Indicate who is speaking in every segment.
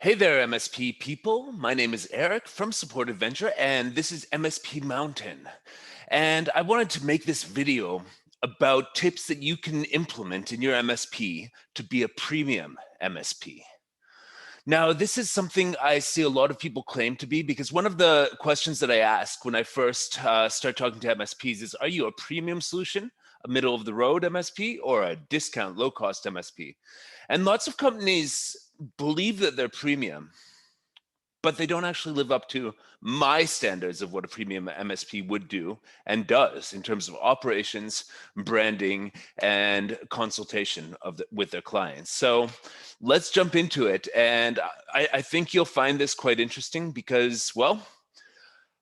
Speaker 1: Hey there, MSP people. My name is Eric from Support Adventure, and this is MSP Mountain. And I wanted to make this video about tips that you can implement in your MSP to be a premium MSP. Now, this is something I see a lot of people claim to be, because one of the questions that I ask when I first start talking to MSPs is, are you a premium solution, a middle of the road MSP, or a discount low cost MSP? And lots of companies believe that they're premium, but they don't actually live up to my standards of what a premium MSP would do and does in terms of operations, branding, and consultation with their clients. So let's jump into it. And I think you'll find this quite interesting because, well,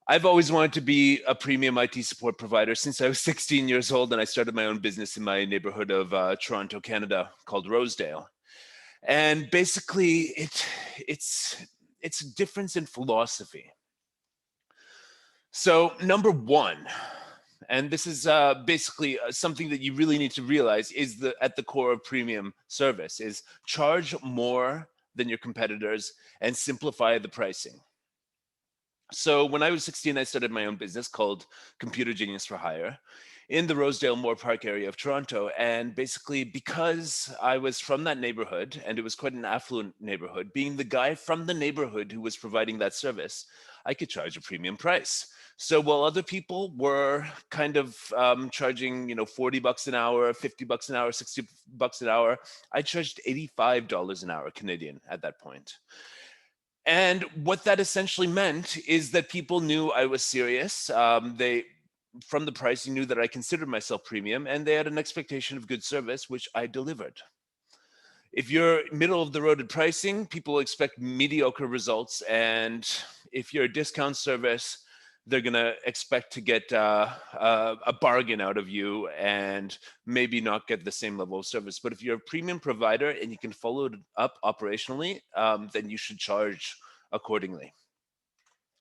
Speaker 1: I've always wanted to be a premium IT support provider since I was 16 years old, and I started my own business in my neighborhood of Toronto, Canada, called Rosedale. And basically, it's a difference in philosophy. So number one, and this is basically something that you really need to realize is at the core of premium service, is charge more than your competitors and simplify the pricing. So when I was 16, I started my own business called Computer Genius for Hire in the Rosedale Moore Park area of Toronto. And basically, because I was from that neighborhood, and it was quite an affluent neighborhood, being the guy from the neighborhood who was providing that service, I could charge a premium price. So while other people were kind of charging, $40 an hour, $50 an hour, $60 an hour, I charged $85 an hour Canadian at that point. And what that essentially meant is that people knew I was serious. From the pricing, knew that I considered myself premium, and they had an expectation of good service, which I delivered. If you're middle of the road at pricing, people expect mediocre results. And if you're a discount service, they're going to expect to get a bargain out of you and maybe not get the same level of service. But if you're a premium provider and you can follow it up operationally, then you should charge accordingly.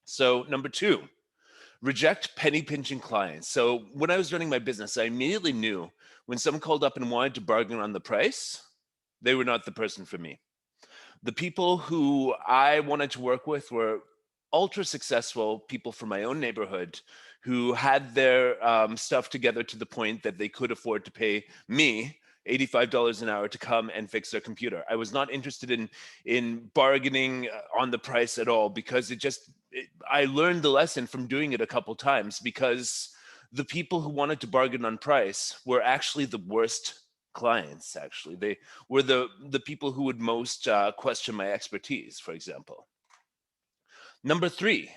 Speaker 1: So number two, reject penny pinching clients. So when I was running my business, I immediately knew when someone called up and wanted to bargain on the price, they were not the person for me. The people who I wanted to work with were ultra successful people from my own neighborhood who had their stuff together to the point that they could afford to pay me $85 an hour to come and fix their computer. I was not interested in bargaining on the price at all, because I learned the lesson from doing it a couple times, because the people who wanted to bargain on price were actually the worst clients. Actually, they were the people who would most question my expertise, for example. Number three,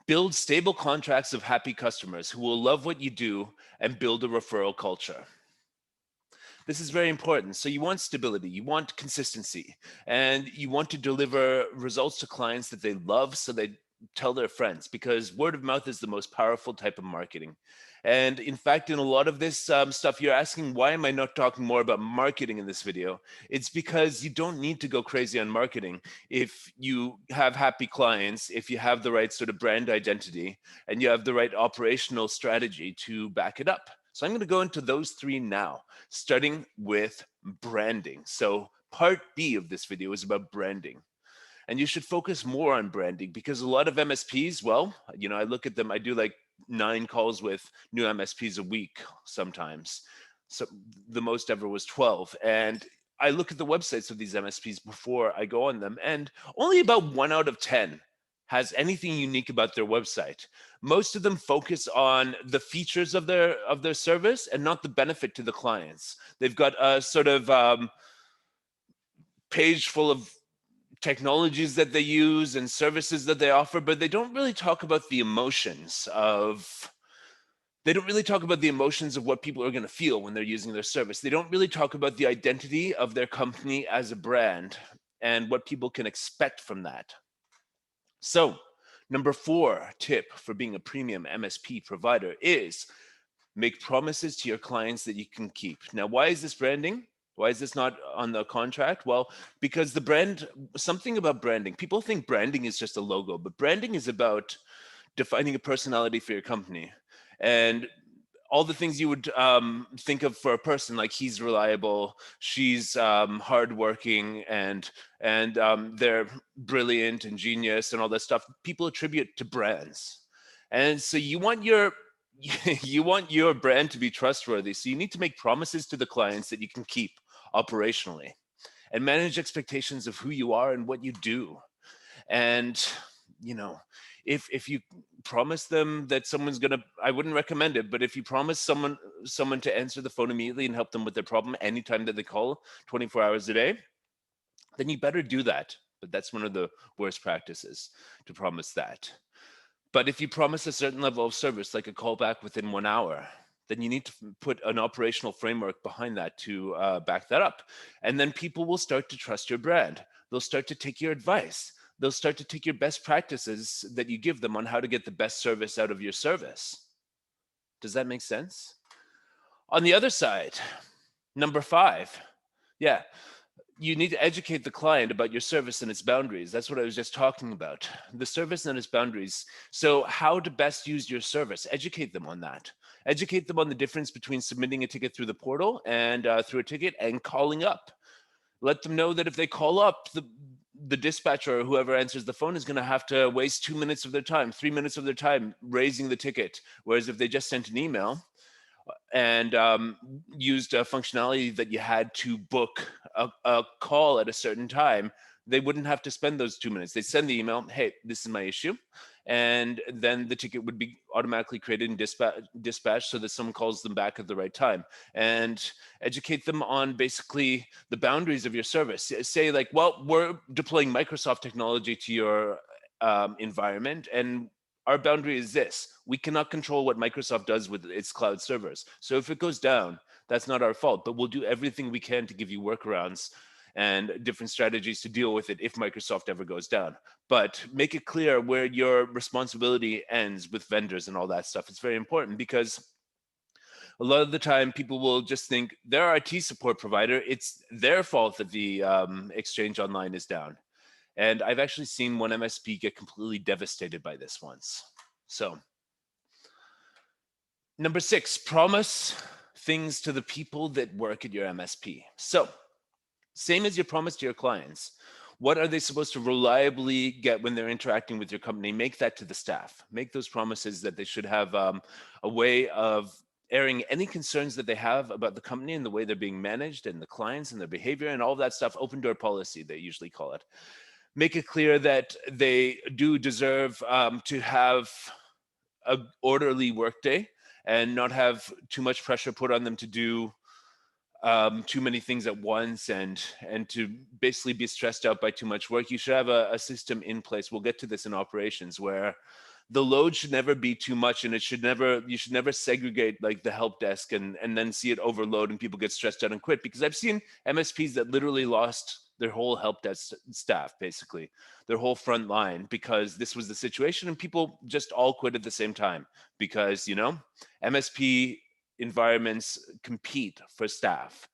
Speaker 1: build stable contracts of happy customers who will love what you do and build a referral culture. This is very important. So you want stability, you want consistency, and you want to deliver results to clients that they love so they tell their friends, because word of mouth is the most powerful type of marketing. And in fact, in a lot of this stuff, you're asking, why am I not talking more about marketing in this video? It's because you don't need to go crazy on marketing if you have happy clients, if you have the right sort of brand identity, and you have the right operational strategy to back it up. So I'm going to go into those three now, starting with branding. So part B of this video is about branding. And you should focus more on branding, because a lot of MSPs, well, I look at them, I do like 9 calls with new MSPs a week sometimes. So the most ever was 12. And I look at the websites of these MSPs before I go on them, and only about 1 out of 10 has anything unique about their website. Most of them focus on the features of their service and not the benefit to the clients. They've got a sort of page full of technologies that they use and services that they offer, but they don't really talk about the emotions of what people are going to feel when they're using their service. They don't really talk about the identity of their company as a brand and what people can expect from that. So, number 4 tip for being a premium MSP provider is make promises to your clients that you can keep. Now, why is this branding? Why is this not on the contract? Well, because something about branding, people think branding is just a logo, but branding is about defining a personality for your company. And all the things you would think of for a person, like he's reliable, she's hardworking, and they're brilliant and genius and all that stuff. People attribute to brands, and so you want your you want your brand to be trustworthy. So you need to make promises to the clients that you can keep operationally, and manage expectations of who you are and what you do. And you know, if you promise them that someone's gonna, I wouldn't recommend it, but if you promise someone to answer the phone immediately and help them with their problem anytime that they call, 24 hours a day, then you better do that. But that's one of the worst practices, to promise that. But if you promise a certain level of service, like a callback within 1 hour, then you need to put an operational framework behind that to back that up. And then people will start to trust your brand. They'll start to take your advice. They'll start to take your best practices that you give them on how to get the best service out of your service. Does that make sense? On the other side, number 5, yeah, you need to educate the client about your service and its boundaries. That's what I was just talking about. The service and its boundaries. So how to best use your service. Educate them on that. Educate them on the difference between submitting a ticket through the portal and through a ticket and calling up. Let them know that if they call up, the dispatcher or whoever answers the phone is going to have to waste 2 minutes of their time, 3 minutes of their time raising the ticket. Whereas if they just sent an email, and used a functionality that you had to book a call at a certain time, they wouldn't have to spend those 2 minutes. They'd send the email, hey, this is my issue. And then the ticket would be automatically created in dispatch so that someone calls them back at the right time. And educate them on basically the boundaries of your service. Say like, well, we're deploying Microsoft technology to your environment, and our boundary is this: we cannot control what Microsoft does with its cloud servers. So if it goes down, that's not our fault, but we'll do everything we can to give you workarounds and different strategies to deal with it if Microsoft ever goes down. But make it clear where your responsibility ends with vendors and all that stuff. It's very important, because a lot of the time people will just think they're our IT support provider, it's their fault that the exchange online is down. And I've actually seen one MSP get completely devastated by this once. So, number 6, promise things to the people that work at your MSP. So, same as your promise to your clients. What are they supposed to reliably get when they're interacting with your company? Make that to the staff. Make those promises that they should have a way of airing any concerns that they have about the company and the way they're being managed and the clients and their behavior and all that stuff. Open door policy, they usually call it. Make it clear that they do deserve to have a orderly workday and not have too much pressure put on them to do too many things at once, and to basically be stressed out by too much work. You should have a system in place. We'll get to this in operations, where the load should never be too much, and you should never segregate like the help desk and then see it overload and people get stressed out and quit. Because I've seen MSPs that literally lost their whole help desk staff, basically their whole front line, because this was the situation, and people just all quit at the same time. Because MSP environments compete for staff,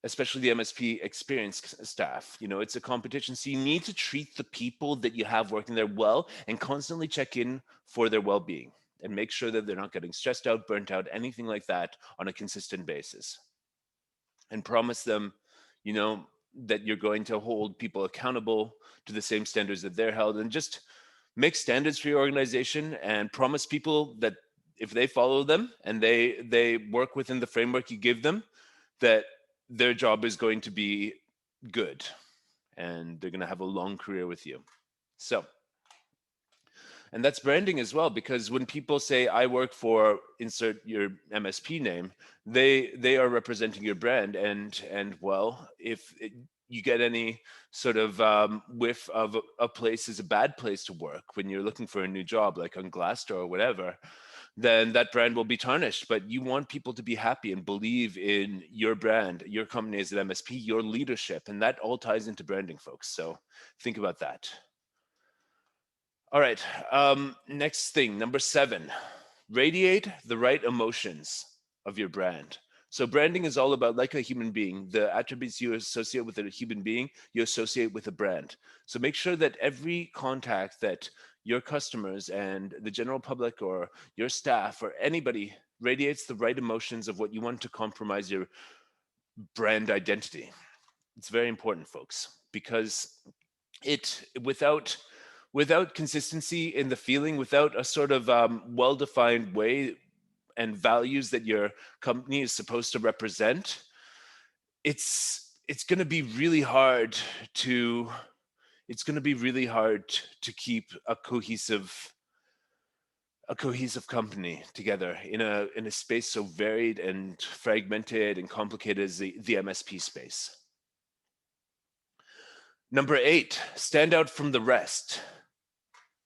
Speaker 1: especially the MSP experienced staff. It's a competition. So you need to treat the people that you have working there well and constantly check in for their well-being and make sure that they're not getting stressed out, burnt out, anything like that on a consistent basis. And promise them, that you're going to hold people accountable to the same standards that they're held, and just make standards for your organization and promise people that if they follow them and they work within the framework you give them, that their job is going to be good and they're going to have a long career with you. So, and that's branding as well, because when people say I work for insert your MSP name, they are representing your brand. And well, if you get any sort of whiff of a place is a bad place to work when you're looking for a new job, like on Glassdoor or whatever, then that brand will be tarnished. But you want people to be happy and believe in your brand, your company as an MSP, your leadership, and that all ties into branding, folks. So think about that. All right, next thing, number 7, radiate the right emotions of your brand. So branding is all about, like a human being, the attributes you associate with a human being, you associate with a brand. So make sure that every contact that your customers and the general public or your staff or anybody radiates the right emotions of what you want to compromise your brand identity. It's very important, folks, because it without consistency in the feeling, without a sort of well-defined way and values that your company is supposed to represent, it's going to be really hard to keep a cohesive company together in a space so varied and fragmented and complicated as the MSP space. Number 8, stand out from the rest.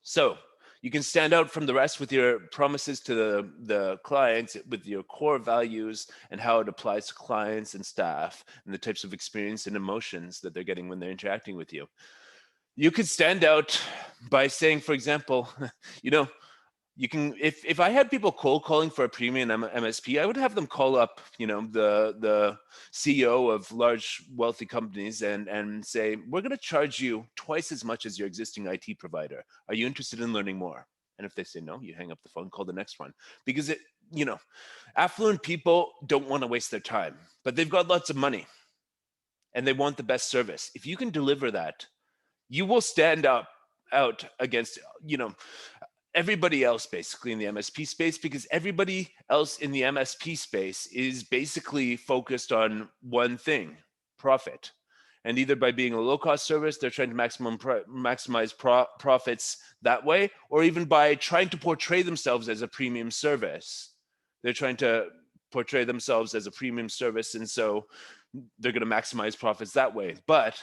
Speaker 1: So you can stand out from the rest with your promises to the clients, with your core values and how it applies to clients and staff and the types of experience and emotions that they're getting when they're interacting with you. You could stand out by saying, for example, you can, if I had people cold calling for a premium MSP, I would have them call up, the CEO of large wealthy companies and say, we're going to charge you twice as much as your existing IT provider. Are you interested in learning more? And if they say no, you hang up the phone, call the next one, because affluent people don't want to waste their time, but they've got lots of money and they want the best service. If you can deliver that, you will stand out against, everybody else basically in the MSP space, because everybody else in the MSP space is basically focused on one thing: profit. And either by being a low-cost service, they're trying to maximize profits that way, or even by trying to portray themselves as a premium service. They're trying to portray themselves as a premium service, and so they're going to maximize profits that way. But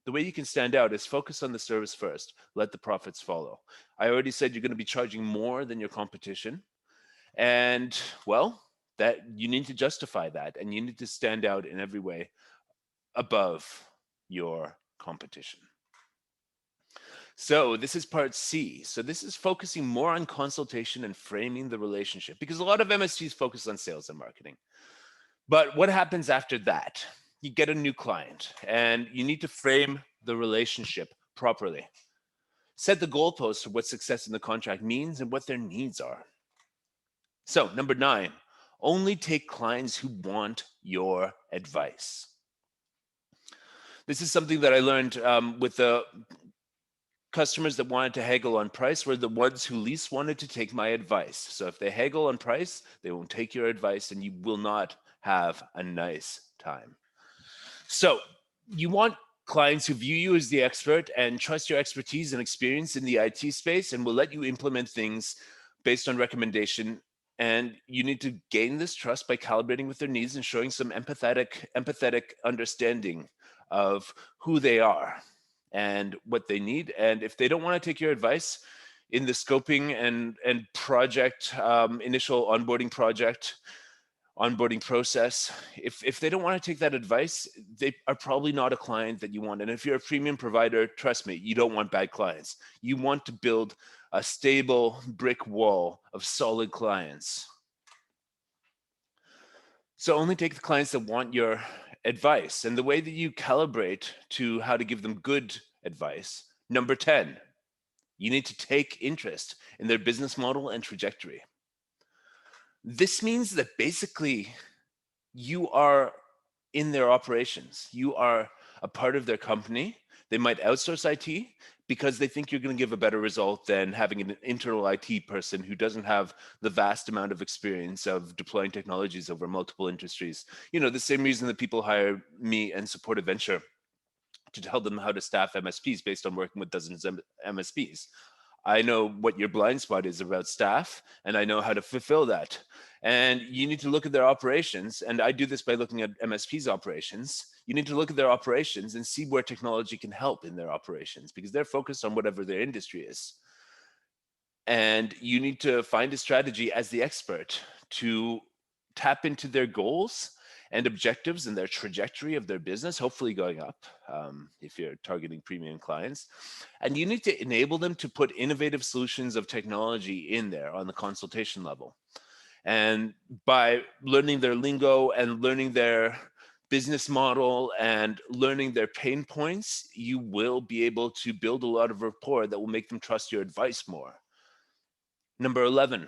Speaker 1: the way you can stand out is focus on the service first, let the profits follow. I already said you're going to be charging more than your competition. And well, that you need to justify that, and you need to stand out in every way above your competition. So this is part C. So this is focusing more on consultation and framing the relationship, because a lot of MSPs focus on sales and marketing. But what happens after that? You get a new client and you need to frame the relationship properly. Set the goalposts for what success in the contract means and what their needs are. So, number 9, only take clients who want your advice. This is something that I learned with the customers that wanted to haggle on price were the ones who least wanted to take my advice. So if they haggle on price, they won't take your advice and you will not have a nice time. So you want clients who view you as the expert and trust your expertise and experience in the IT space and will let you implement things based on recommendation. And you need to gain this trust by calibrating with their needs and showing some empathetic understanding of who they are and what they need. And if they don't want to take your advice in the scoping and project, initial onboarding process, if they don't want to take that advice, they are probably not a client that you want. And if you're a premium provider, trust me, you don't want bad clients. You want to build a stable brick wall of solid clients. So only take the clients that want your advice. And the way that you calibrate to how to give them good advice, number 10, you need to take interest in their business model and trajectory. This means that basically you are in their operations. You are a part of their company. They might outsource IT because they think you're going to give a better result than having an internal IT person who doesn't have the vast amount of experience of deploying technologies over multiple industries. The same reason that people hire me and support a venture to tell them how to staff MSPs based on working with dozens of MSPs. I know what your blind spot is about staff, and I know how to fulfill that. And you need to look at their operations, and I do this by looking at MSP's operations. You need to look at their operations and see where technology can help in their operations, because they're focused on whatever their industry is. And you need to find a strategy as the expert to tap into their goals and objectives and their trajectory of their business, hopefully going up if you're targeting premium clients. And you need to enable them to put innovative solutions of technology in there on the consultation level. And by learning their lingo and learning their business model and learning their pain points, you will be able to build a lot of rapport that will make them trust your advice more. Number 11,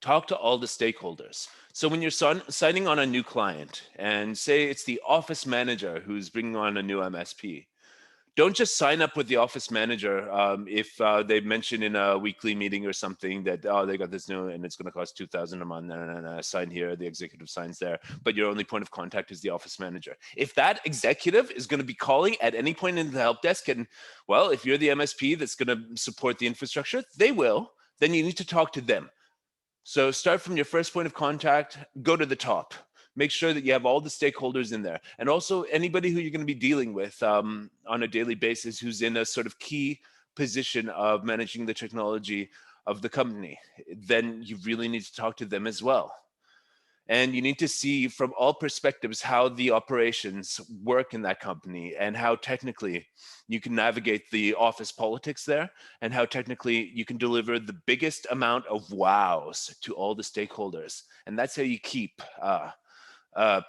Speaker 1: Talk to all the stakeholders. So when you're signing on a new client, and say it's the office manager who's bringing on a new MSP, don't just sign up with the office manager if they mention in a weekly meeting or something that, oh, they got this new and it's going to cost 2,000 a month, and sign here, the executive signs there, but your only point of contact is the office manager. If that executive is going to be calling at any point in the help desk, and well, if you're the MSP that's going to support the infrastructure, they will, then you need to talk to them. So start from your first point of contact, go to the top. Make sure that you have all the stakeholders in there. And also anybody who you're going to be dealing with on a daily basis who's in a sort of key position of managing the technology of the company. Then you really need to talk to them as well. And you need to see from all perspectives how the operations work in that company and how technically you can navigate the office politics there, and how technically you can deliver the biggest amount of wows to all the stakeholders. And that's how you keep a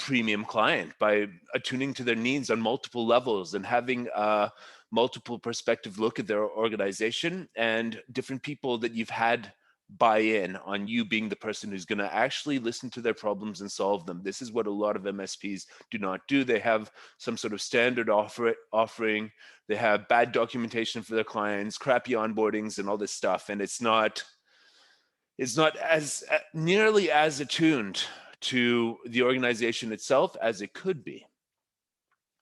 Speaker 1: premium client, by attuning to their needs on multiple levels and having a multiple perspective look at their organization and different people that you've had buy in on you being the person who's going to actually listen to their problems and solve them. This is what a lot of MSPs do not do. They have some sort of standard offering. They have bad documentation for their clients, crappy onboardings, and all this stuff. And it's not as nearly as attuned to the organization itself as it could be.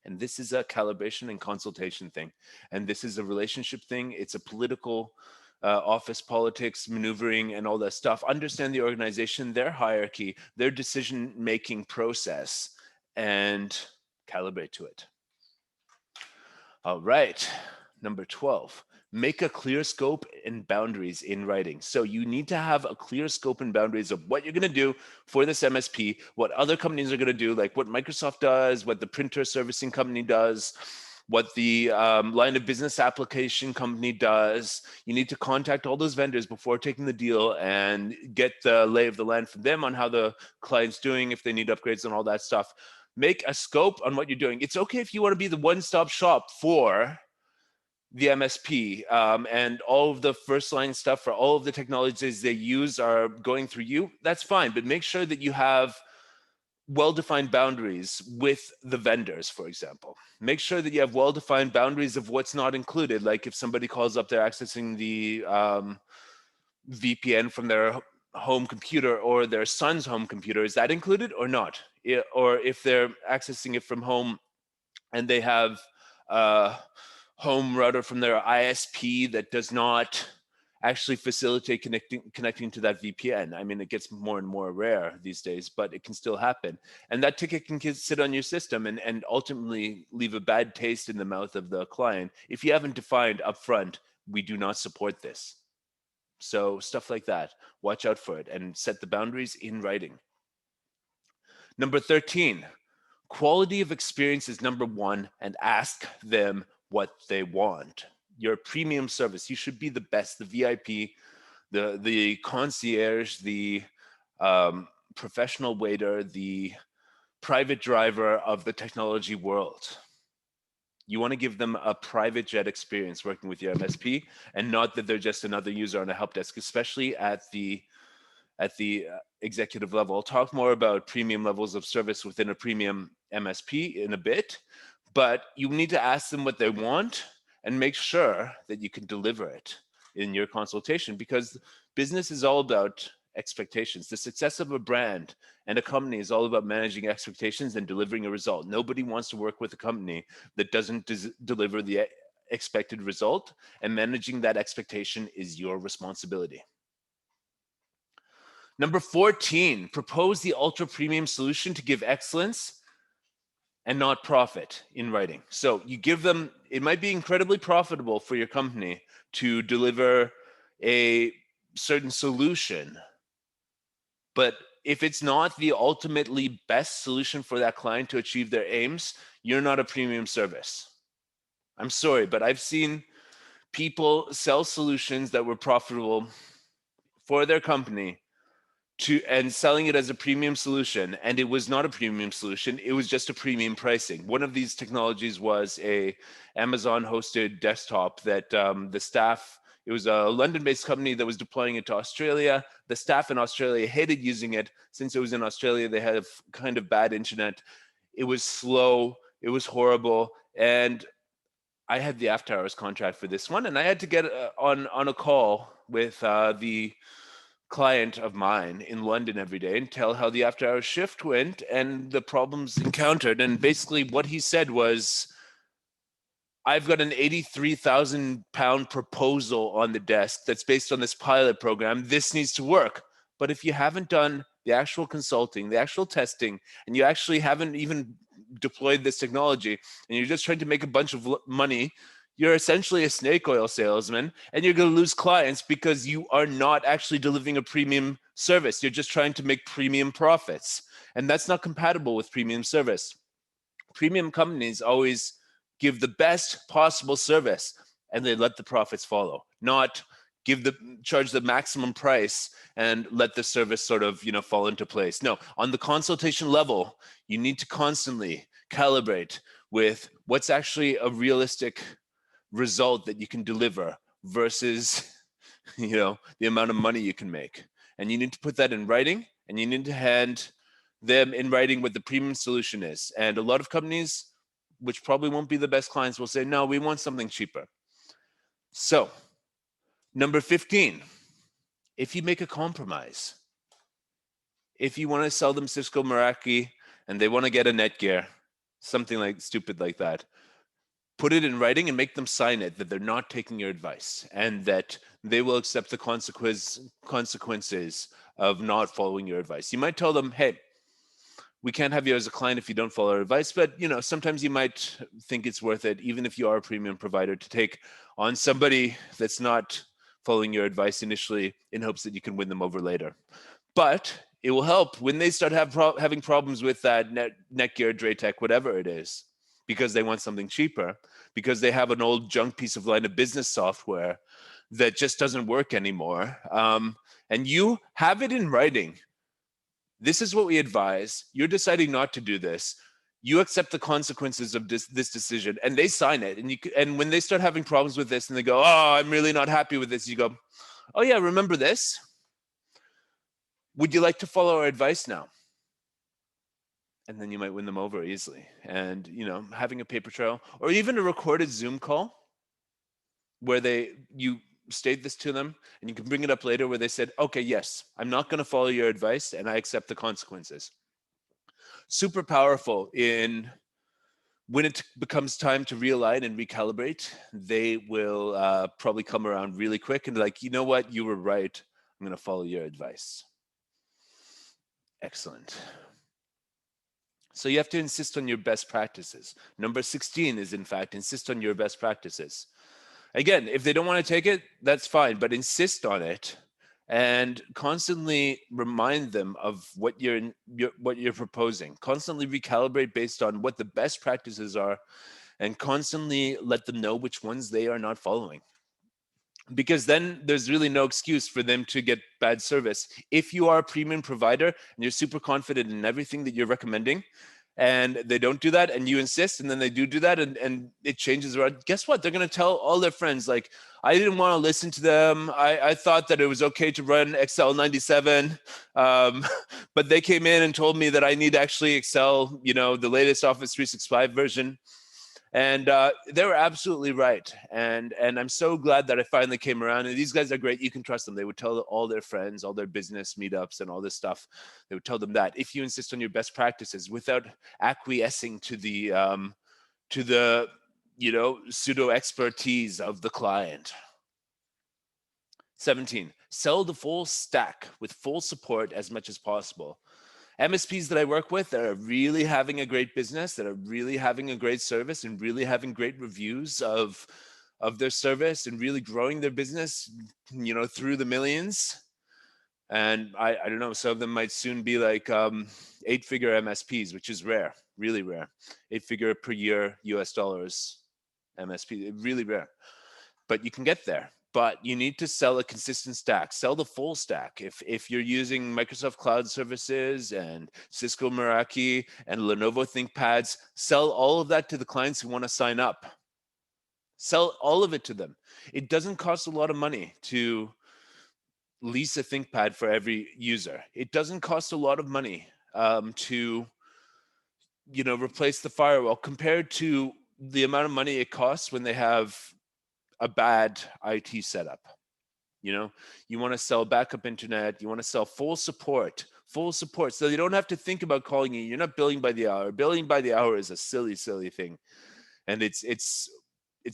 Speaker 1: And this is a calibration and consultation thing. And this is a relationship thing. It's a political office politics, maneuvering, and all that stuff. Understand the organization, their hierarchy, their decision-making process, and calibrate to it. All right, number 12. Make a clear scope and boundaries in writing. So you need to have a clear scope and boundaries of what you're going to do for this MSP, what other companies are going to do, like what Microsoft does, what the printer servicing company does, what the line of business application company does. You need to contact all those vendors before taking the deal and get the lay of the land from them on how the client's doing, if they need upgrades and all that stuff. Make a scope on what you're doing. It's okay if you want to be the one-stop shop for the MSP, and all of the first line stuff for all of the technologies they use are going through you. That's fine, but make sure that you have well-defined boundaries with the vendors, for example. Make sure that you have well-defined boundaries of what's not included. Like if somebody calls up, they're accessing the VPN from their home computer or their son's home computer, is that included or not? Or if they're accessing it from home and they have a home router from their ISP that does not actually facilitate connecting to that VPN. I mean, it gets more and more rare these days, but it can still happen. And that ticket can sit on your system and ultimately leave a bad taste in the mouth of the client if you haven't defined upfront, we do not support this. So stuff like that, watch out for it and set the boundaries in writing. Number 13, quality of experience is number one, and ask them what they want. Your premium service, you should be the best, the VIP, the concierge, the professional waiter, the private driver of the technology world. You want to give them a private jet experience working with your MSP, and not that they're just another user on a help desk, especially at the executive level. I'll talk more about premium levels of service within a premium MSP in a bit, but you need to ask them what they want and make sure that you can deliver it in your consultation, because business is all about expectations. The success of a brand and a company is all about managing expectations and delivering a result. Nobody wants to work with a company that doesn't deliver the expected result, and managing that expectation is your responsibility. Number 14, propose the ultra premium solution to give excellence and not profit in writing. So you give them, it might be incredibly profitable for your company to deliver a certain solution, but if it's not the ultimately best solution for that client to achieve their aims, you're not a premium service. I'm sorry, but I've seen people sell solutions that were profitable for their company and selling it as a premium solution, and it was not a premium solution, it was just a premium pricing. One of these technologies was a Amazon hosted desktop that the staff It was a London-based company that was deploying it to Australia. The staff in Australia hated using it. Since it was in Australia, they had kind of bad internet. It was slow. It was horrible. And I had the after hours contract for this one, and I had to get on a call with the client of mine in London every day and tell how the after hours shift went and the problems encountered. And basically what he said was, I've got an 83,000 pound proposal on the desk that's based on this pilot program. This needs to work. But if you haven't done the actual consulting, the actual testing, and you actually haven't even deployed this technology, and you're just trying to make a bunch of money, you're essentially a snake oil salesman, and you're going to lose clients because you are not actually delivering a premium service. You're just trying to make premium profits. And that's not compatible with premium service. Premium companies always give the best possible service and they let the profits follow, not charge the maximum price and let the service sort of, fall into place. No, on the consultation level, you need to constantly calibrate with what's actually a realistic result that you can deliver versus, the amount of money you can make. And you need to put that in writing, and you need to hand them in writing what the premium solution is. And a lot of companies, which probably won't be the best clients, will say, no, we want something cheaper. So, number 15, if you make a compromise, if you want to sell them Cisco Meraki and they want to get a Netgear, something like stupid like that, put it in writing and make them sign it that they're not taking your advice and that they will accept the consequences of not following your advice. You might tell them, hey, we can't have you as a client if you don't follow our advice, but sometimes you might think it's worth it, even if you are a premium provider, to take on somebody that's not following your advice initially in hopes that you can win them over later. But it will help when they start having problems with that Netgear, Draytech, whatever it is, because they want something cheaper, because they have an old junk piece of line of business software that just doesn't work anymore. And you have it in writing. This is what we advise. You're deciding not to do this. You accept the consequences of this decision, and they sign it. And when they start having problems with this and they go, oh, I'm really not happy with this, you go, oh yeah, remember this? Would you like to follow our advice now? And then you might win them over easily. And, having a paper trail or even a recorded Zoom call where you state this to them and you can bring it up later where they said, okay, yes, I'm not going to follow your advice and I accept the consequences. Super powerful in when it becomes time to realign and recalibrate, they will probably come around really quick and like, you know what, you were right. I'm going to follow your advice. Excellent. So you have to insist on your best practices. Number 16 is, in fact, insist on your best practices. Again, if they don't want to take it, that's fine, but insist on it and constantly remind them of what you're proposing. Constantly recalibrate based on what the best practices are and constantly let them know which ones they are not following. Because then there's really no excuse for them to get bad service. If you are a premium provider and you're super confident in everything that you're recommending, and they don't do that, and you insist, and then they do that, and it changes around, guess what? They're going to tell all their friends, like, I didn't want to listen to them. I thought that it was okay to run Excel 97, but they came in and told me that I need actually Excel, the latest Office 365 version. And they were absolutely right. And I'm so glad that I finally came around. And these guys are great. You can trust them. They would tell all their friends, all their business meetups and all this stuff. They would tell them that if you insist on your best practices without acquiescing to the pseudo expertise of the client. 17, sell the full stack with full support as much as possible. MSPs that I work with that are really having a great business, that are really having a great service and really having great reviews of their service and really growing their business, through the millions. And I don't know, some of them might soon be like 8-figure MSPs, which is rare, really rare. 8-figure per year US dollars MSP, really rare. But you can get there. But you need to sell a consistent stack, sell the full stack. If you're using Microsoft Cloud Services and Cisco Meraki and Lenovo ThinkPads, sell all of that to the clients who want to sign up. Sell all of it to them. It doesn't cost a lot of money to lease a ThinkPad for every user. It doesn't cost a lot of money to replace the firewall compared to the amount of money it costs when they have a bad IT setup. You want to sell backup internet, you want to sell full support, so you don't have to think about calling you. You're not billing by the hour. Billing by the hour is a silly thing, and it's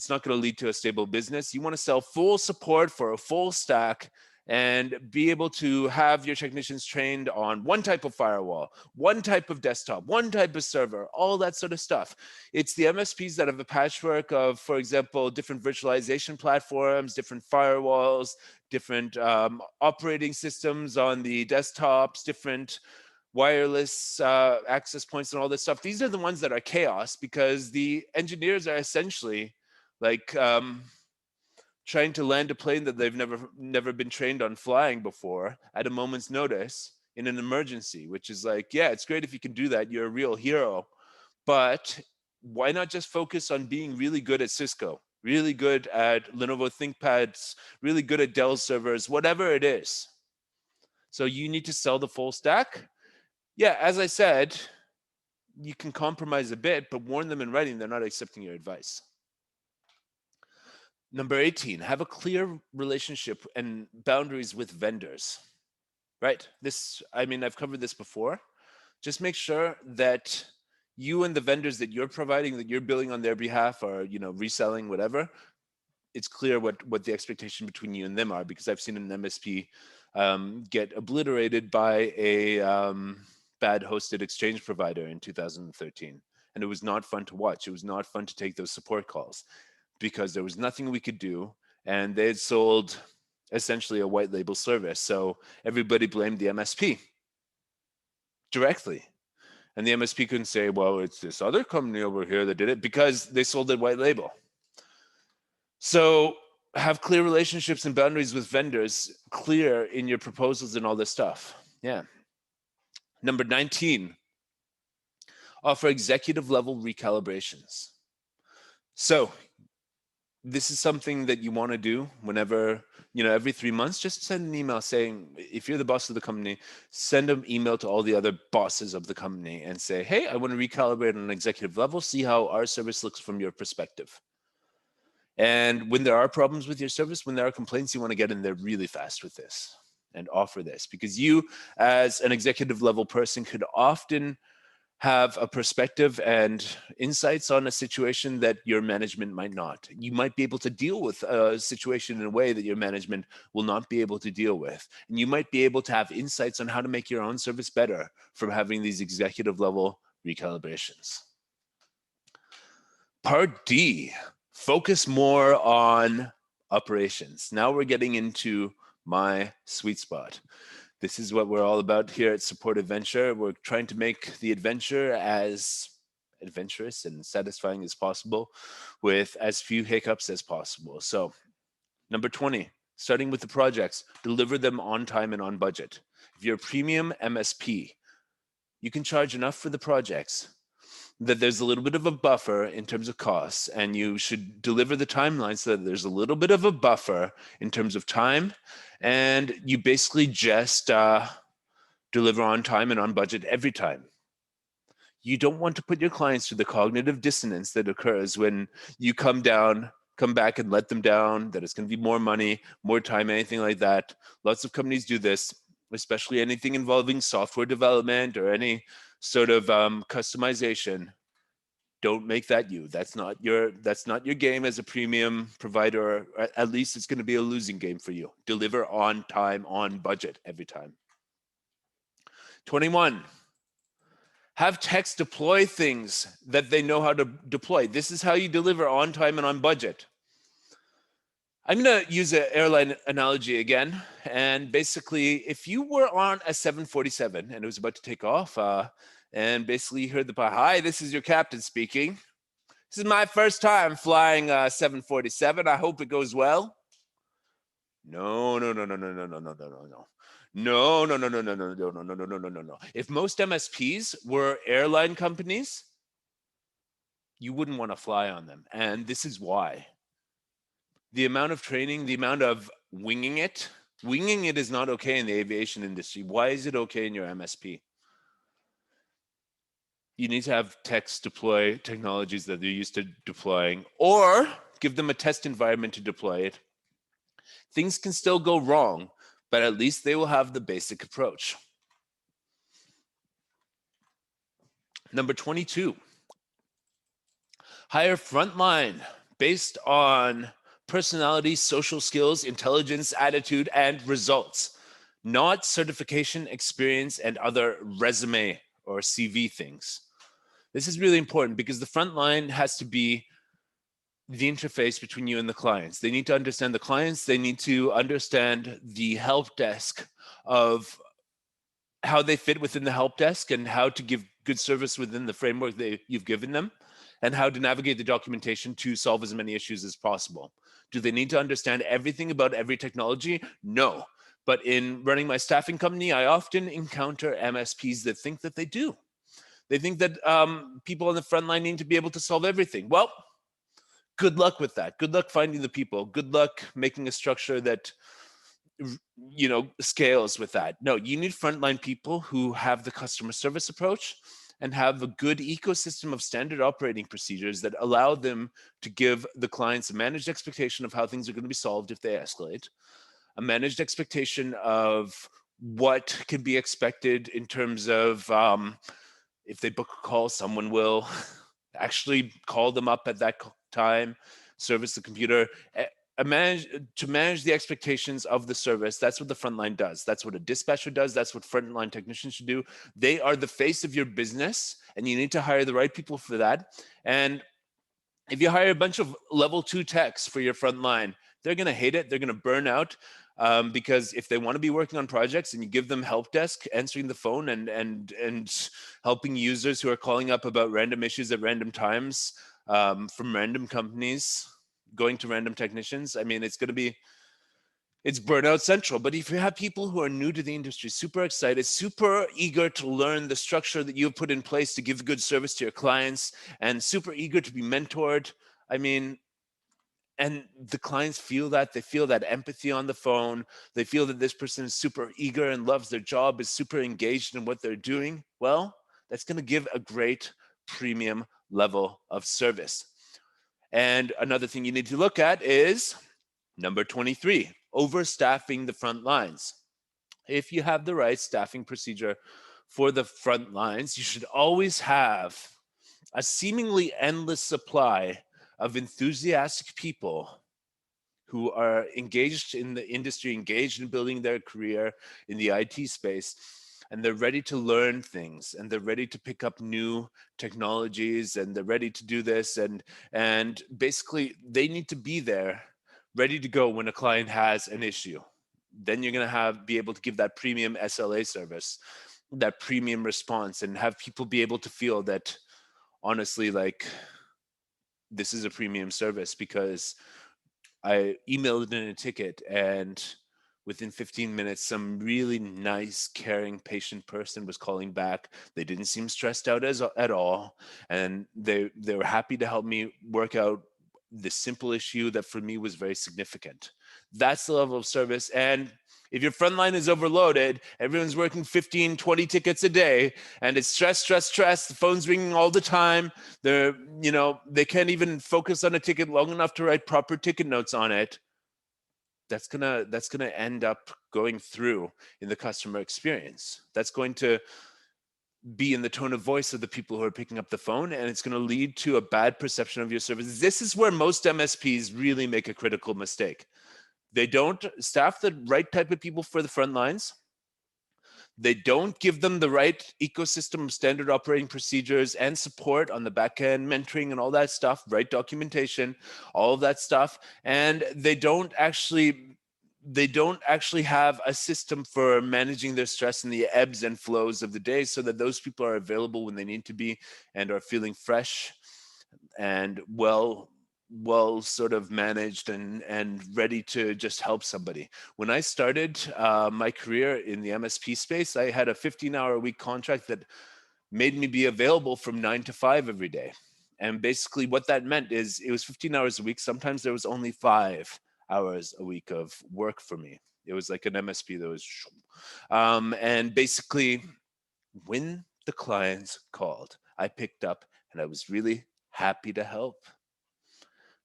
Speaker 1: not going to lead to a stable business. You want to sell full support for a full stack and be able to have your technicians trained on one type of firewall, one type of desktop, one type of server, all that sort of stuff. It's the MSPs that have a patchwork of, for example, different virtualization platforms, different firewalls, different operating systems on the desktops, different wireless access points and all this stuff. These are the ones that are chaos because the engineers are essentially like trying to land a plane that they've never been trained on flying before at a moment's notice in an emergency, which is like, yeah, it's great if you can do that. You're a real hero. But why not just focus on being really good at Cisco, really good at Lenovo ThinkPads, really good at Dell servers, whatever it is. So you need to sell the full stack. Yeah, as I said, you can compromise a bit, but warn them in writing they're not accepting your advice. Number 18, have a clear relationship and boundaries with vendors, right? I've covered this before. Just make sure that you and the vendors that you're providing, that you're billing on their behalf or, reselling, whatever, it's clear what the expectation between you and them are, because I've seen an MSP get obliterated by a bad hosted exchange provider in 2013. And it was not fun to watch. It was not fun to take those support calls because there was nothing we could do. And they had sold essentially a white label service. So everybody blamed the MSP directly. And the MSP couldn't say, well, it's this other company over here that did it, because they sold it white label. So have clear relationships and boundaries with vendors, clear in your proposals and all this stuff. Yeah. Number 19, offer executive level recalibrations. So this is something that you want to do whenever, every 3 months, just send an email saying, if you're the boss of the company, send an email to all the other bosses of the company and say, hey, I want to recalibrate on an executive level, see how our service looks from your perspective. And when there are problems with your service, when there are complaints, you want to get in there really fast with this and offer this, because you as an executive level person could often have a perspective and insights on a situation that your management might not. You might be able to deal with a situation in a way that your management will not be able to deal with. And you might be able to have insights on how to make your own service better from having these executive level recalibrations. Part D, focus more on operations. Now we're getting into my sweet spot. This is what we're all about here at Support Adventure. We're trying to make the adventure as adventurous and satisfying as possible with as few hiccups as possible. So number 20, starting with the projects, deliver them on time and on budget. If you're a premium MSP, you can charge enough for the projects that there's a little bit of a buffer in terms of costs, and you should deliver the timeline so that there's a little bit of a buffer in terms of time, and you basically just deliver on time and on budget every time. You don't want to put your clients through the cognitive dissonance that occurs when you come back and let them down, that it's going to be more money, more time, anything like that. Lots of companies do this, especially anything involving software development or any sort of customization. Don't make that you. That's not your game as a premium provider. Or at least it's going to be a losing game for you. Deliver on time, on budget every time. 21. Have techs deploy things that they know how to deploy. This is how you deliver on time and on budget. I'm going to use an airline analogy again. And basically, if you were on a 747 and it was about to take off, and basically you heard hi, this is your captain speaking. This is my first time flying 747. I hope it goes well. No. If most MSPs were airline companies, you wouldn't want to fly on them. And this is why. The amount of training, the amount of winging it. Winging it is not okay in the aviation industry. Why is it okay in your MSP? You need to have techs deploy technologies that they're used to deploying, or give them a test environment to deploy it. Things can still go wrong, but at least they will have the basic approach. Number 22, hire frontline based on personality, social skills, intelligence, attitude, and results, not certification, experience, and other resume or CV things. This is really important because the front line has to be the interface between you and the clients. They need to understand the clients. They need to understand the help desk of how they fit within the help desk and how to give good service within the framework that you've given them, and how to navigate the documentation to solve as many issues as possible. Do they need to understand everything about every technology? No. But in running my staffing company, I often encounter MSPs that think that they do. They think that people on the front line need to be able to solve everything. Well, good luck with that. Good luck finding the people. Good luck making a structure that scales with that. No, you need frontline people who have the customer service approach and have a good ecosystem of standard operating procedures that allow them to give the clients a managed expectation of how things are going to be solved if they escalate, a managed expectation of what can be expected in terms of if they book a call, someone will actually call them up at that time, service the computer. To manage the expectations of the service. That's what the frontline does. That's what a dispatcher does. That's what frontline technicians should do. They are the face of your business, and you need to hire the right people for that. And if you hire a bunch of level 2 techs for your frontline, they're going to hate it. They're going to burn out because if they want to be working on projects and you give them help desk, answering the phone and helping users who are calling up about random issues at random times from random companies, going to random technicians, I mean, it's burnout central. But if you have people who are new to the industry, super excited, super eager to learn the structure that you've put in place to give good service to your clients, and super eager to be mentored, I mean, and the clients feel that, they feel that empathy on the phone, they feel that this person is super eager and loves their job, is super engaged in what they're doing, well, that's going to give a great premium level of service. And another thing you need to look at is number 23, overstaffing the front lines. If you have the right staffing procedure for the front lines, you should always have a seemingly endless supply of enthusiastic people who are engaged in the industry, engaged in building their career in the IT space, and they're ready to learn things, and they're ready to pick up new technologies, and they're ready to do this, and basically they need to be there ready to go when a client has an issue. Then you're going to be able to give that premium SLA service, that premium response, and have people be able to feel that honestly, like, this is a premium service because I emailed in a ticket, and within 15 minutes, some really nice, caring, patient person was calling back. They didn't seem stressed out at all, and they were happy to help me work out the simple issue that for me was very significant. That's the level of service. And if your frontline is overloaded, everyone's working 15, 20 tickets a day, and it's stress, the phone's ringing all the time. They can't even focus on a ticket long enough to write proper ticket notes on it. That's gonna end up going through in the customer experience. That's going to be in the tone of voice of the people who are picking up the phone, and it's going to lead to a bad perception of your service. This is where most MSPs really make a critical mistake. They don't staff the right type of people for the front lines. They don't give them the right ecosystem of standard operating procedures and support on the back end, mentoring and all that stuff, right documentation, all of that stuff. And they don't actually have a system for managing their stress and the ebbs and flows of the day so that those people are available when they need to be and are feeling fresh and well sort of managed and ready to just help somebody. When I started my career in the MSP space, I had a 15-hour a week contract that made me be available from 9 to 5 every day. And basically what that meant is it was 15 hours a week. Sometimes there was only 5 hours a week of work for me. It was like an MSP that was, and basically when the clients called, I picked up and I was really happy to help.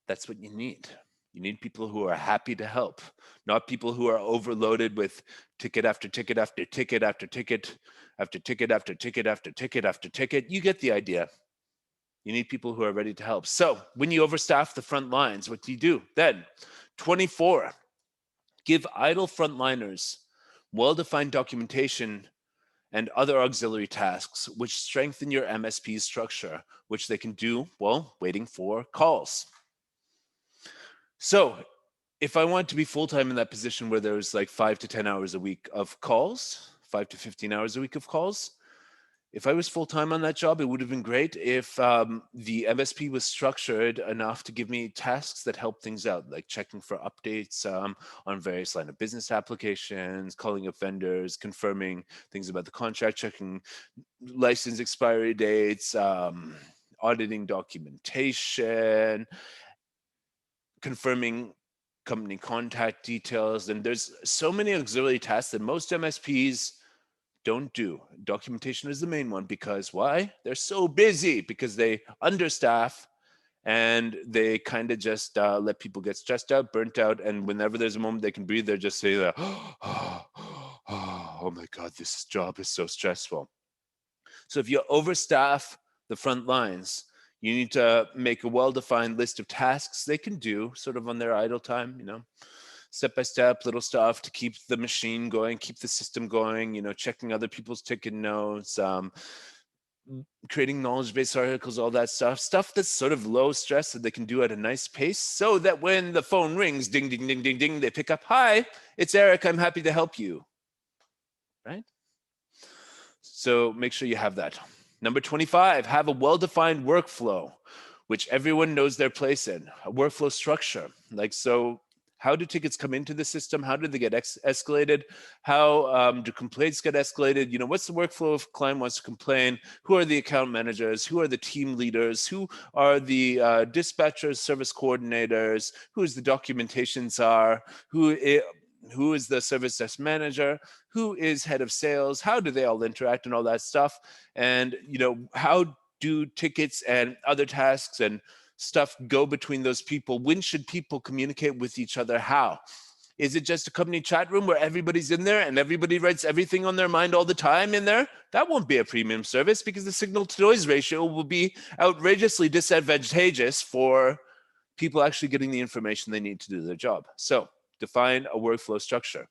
Speaker 1: That's what you need. You need people who are happy to help, not people who are overloaded with ticket after ticket after ticket after ticket after ticket after ticket after ticket after ticket. You get the idea. You need people who are ready to help. So when you overstaff the front lines, what do you do? Then 24, give idle frontliners well-defined documentation and other auxiliary tasks which strengthen your MSP structure, which they can do while waiting for calls. So if I want to be full-time in that position where there's like 5 to 10 hours a week of calls, 5 to 15 hours a week of calls, if I was full-time on that job, it would have been great if the MSP was structured enough to give me tasks that help things out, like checking for updates on various line of business applications, calling up vendors, confirming things about the contract, checking license expiry dates, auditing documentation, confirming company contact details. And there's so many auxiliary tasks that most MSPs don't do. Documentation is the main one because why? They're so busy because they understaff and they kind of just let people get stressed out, burnt out. And whenever there's a moment they can breathe, they're just saying, oh my God, this job is so stressful. So if you overstaff the front lines, you need to make a well-defined list of tasks they can do sort of on their idle time, you know, step by step, little stuff to keep the machine going, keep the system going, you know, checking other people's ticket notes, creating knowledge base articles, all that stuff that's sort of low stress that they can do at a nice pace so that when the phone rings, ding, ding, ding, ding, ding, they pick up, hi, it's Eric, I'm happy to help you, right? So make sure you have that. Number 25, have a well-defined workflow, which everyone knows their place in, a workflow structure. Like, so how do tickets come into the system? How do they get escalated? How do complaints get escalated? You know, what's the workflow if a client wants to complain? Who are the account managers? Who are the team leaders? Who are the dispatchers, service coordinators? Who is the documentation czar? Who is the service desk manager? Who is head of sales? How do they all interact and all that stuff? And, you know, how do tickets and other tasks and stuff go between those people? When should people communicate with each other? How? Is it just a company chat room where everybody's in there and everybody writes everything on their mind all the time in there? That won't be a premium service because the signal to noise ratio will be outrageously disadvantageous for people actually getting the information they need to do their job. So define a workflow structure.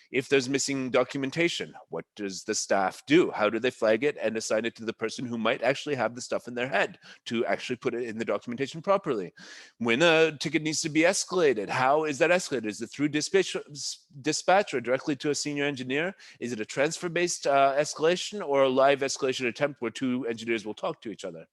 Speaker 1: If there's missing documentation, what does the staff do? How do they flag it and assign it to the person who might actually have the stuff in their head to actually put it in the documentation properly? When a ticket needs to be escalated, how is that escalated? Is it through dispatch or directly to a senior engineer? Is it a transfer-based escalation or a live escalation attempt where 2 engineers will talk to each other?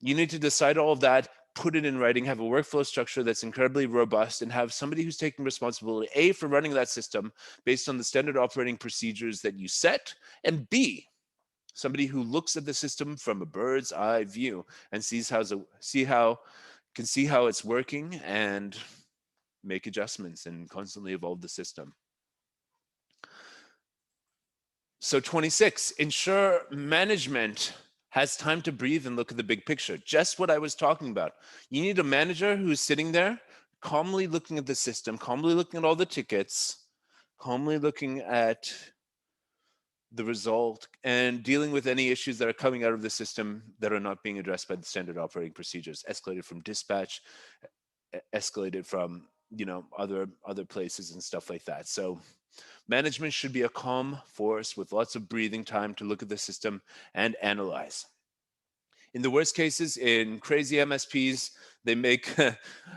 Speaker 1: You need to decide all of that, put it in writing, have a workflow structure that's incredibly robust, and have somebody who's taking responsibility, A, for running that system based on the standard operating procedures that you set, and B, somebody who looks at the system from a bird's eye view and can see how it's working and make adjustments and constantly evolve the system. So 26, ensure management has time to breathe and look at the big picture. Just what I was talking about. You need a manager who's sitting there, calmly looking at the system, calmly looking at all the tickets, calmly looking at the result and dealing with any issues that are coming out of the system that are not being addressed by the standard operating procedures, escalated from dispatch, escalated from, you know, other places and stuff like that. So management should be a calm force with lots of breathing time to look at the system and analyze. In the worst cases, in crazy MSPs, they make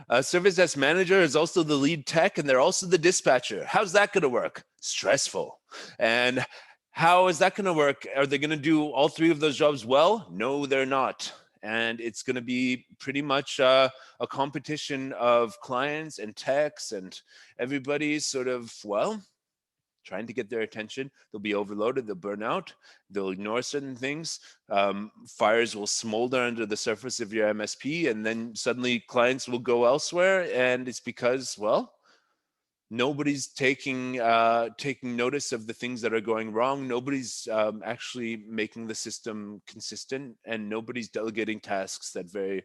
Speaker 1: a service desk manager is also the lead tech and they're also the dispatcher. How's that going to work? Stressful. And how is that going to work? Are they going to do all 3 of those jobs well? No, they're not. And it's going to be pretty much a competition of clients and techs and everybody's sort of, well, trying to get their attention. They'll be overloaded, they'll burn out, they'll ignore certain things. Fires will smolder under the surface of your MSP, and then suddenly clients will go elsewhere, and it's because, well, nobody's taking notice of the things that are going wrong. Nobody's actually making the system consistent, and nobody's delegating tasks that very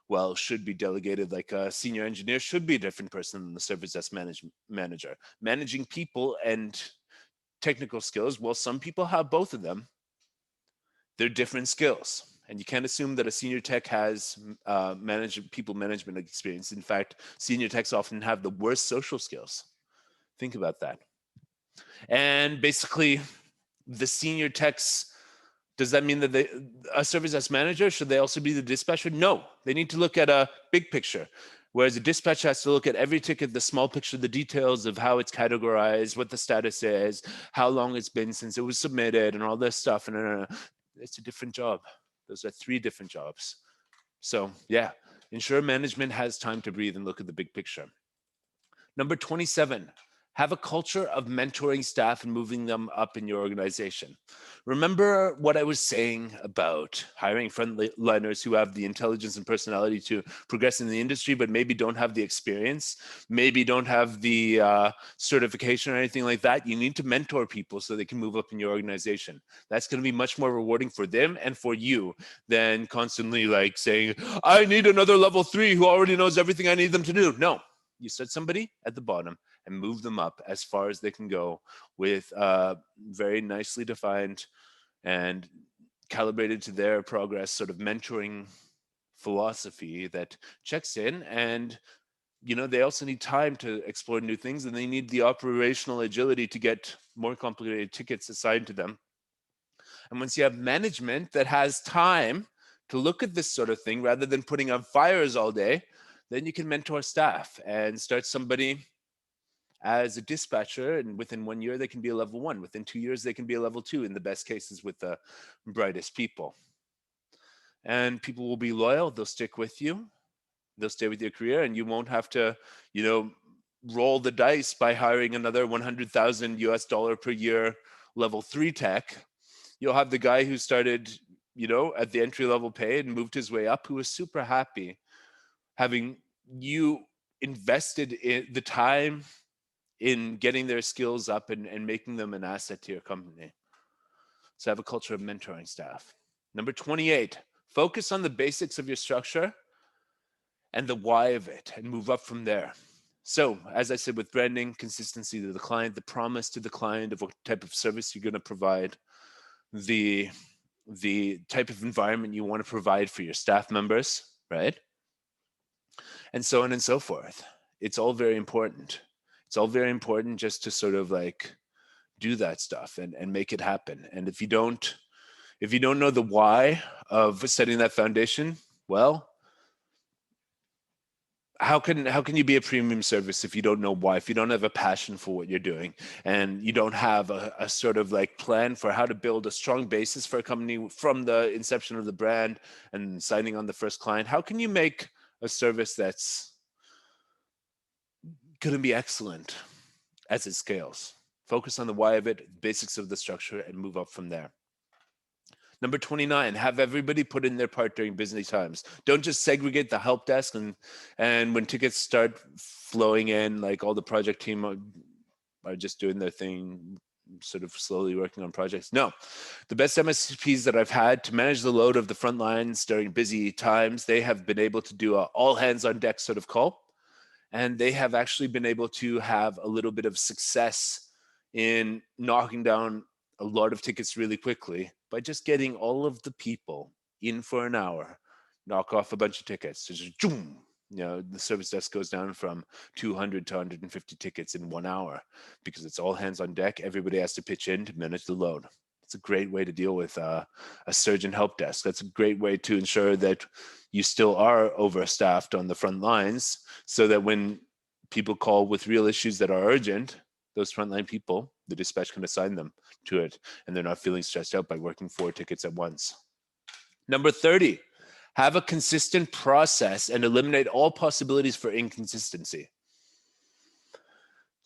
Speaker 1: well should be delegated. Like a senior engineer should be a different person than the service desk manager. Managing people and technical skills, well, some people have both of them. They're different skills. And you can't assume that a senior tech has people management experience. In fact, senior techs often have the worst social skills. Think about that. And basically, the senior techs, does that mean that a service desk manager, should they also be the dispatcher? No, they need to look at a big picture. Whereas a dispatcher has to look at every ticket, the small picture, the details of how it's categorized, what the status is, how long it's been since it was submitted, and all this stuff. And it's a different job. Those are 3 different jobs. So yeah, ensure management has time to breathe and look at the big picture. Number 27, have a culture of mentoring staff and moving them up in your organization. Remember what I was saying about hiring frontliners who have the intelligence and personality to progress in the industry, but maybe don't have the experience, maybe don't have the certification or anything like that. You need to mentor people so they can move up in your organization. That's going to be much more rewarding for them and for you than constantly like saying, I need another level 3 who already knows everything I need them to do. No, you set somebody at the bottom and move them up as far as they can go with very nicely defined and calibrated to their progress sort of mentoring philosophy that checks in. And they also need time to explore new things, and they need the operational agility to get more complicated tickets assigned to them. And once you have management that has time to look at this sort of thing rather than putting out fires all day, then you can mentor staff and start somebody as a dispatcher, and within 1 year they can be a level 1. Within 2 years they can be a level 2 in the best cases with the brightest people. And people will be loyal, they'll stick with you, they'll stay with your career, and you won't have to, roll the dice by hiring another $100,000 per year level 3 tech. You'll have the guy who started, at the entry level pay and moved his way up, who was super happy having you invested in the time in getting their skills up and making them an asset to your company. So have a culture of mentoring staff. Number 28, focus on the basics of your structure and the why of it and move up from there. So as I said, with branding, consistency to the client, the promise to the client of what type of service you're going to provide, the type of environment you want to provide for your staff members, right? And so on and so forth. It's all very important. It's all very important just to sort of like do that stuff and make it happen. And if you don't know the why of setting that foundation, well, how can you be a premium service if you don't know why, if you don't have a passion for what you're doing, and you don't have a sort of like plan for how to build a strong basis for a company from the inception of the brand and signing on the first client? How can you make a service that's going to be excellent as it scales? Focus on the why of it, basics of the structure, and move up from there. Number 29, have everybody put in their part during busy times. Don't just segregate the help desk and when tickets start flowing in, like all the project team are just doing their thing, sort of slowly working on projects. No, the best MSPs that I've had to manage the load of the front lines during busy times, they have been able to do a all hands on deck sort of call. And they have actually been able to have a little bit of success in knocking down a lot of tickets really quickly by just getting all of the people in for an hour, knock off a bunch of tickets. So just boom, the service desk goes down from 200 to 150 tickets in 1 hour because it's all hands on deck. Everybody has to pitch in to manage the load. It's a great way to deal with a surge in help desk. That's a great way to ensure that you still are overstaffed on the front lines, so that when people call with real issues that are urgent, those frontline people, the dispatch can assign them to it, and they're not feeling stressed out by working 4 tickets at once. Number 30, have a consistent process and eliminate all possibilities for inconsistency.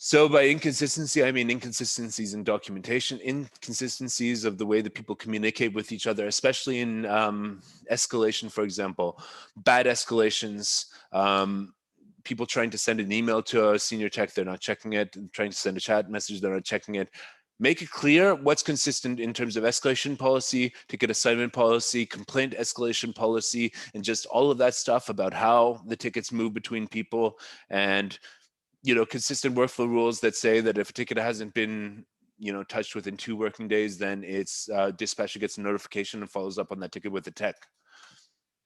Speaker 1: So by inconsistency, I mean inconsistencies in documentation, inconsistencies of the way that people communicate with each other, especially in escalation, for example, bad escalations, people trying to send an email to a senior tech, they're not checking it, trying to send a chat message, they're not checking it. Make it clear what's consistent in terms of escalation policy, ticket assignment policy, complaint escalation policy, and just all of that stuff about how the tickets move between people, and consistent workflow rules that say that if a ticket hasn't been touched within 2 working days, then it's dispatcher gets a notification and follows up on that ticket with the tech.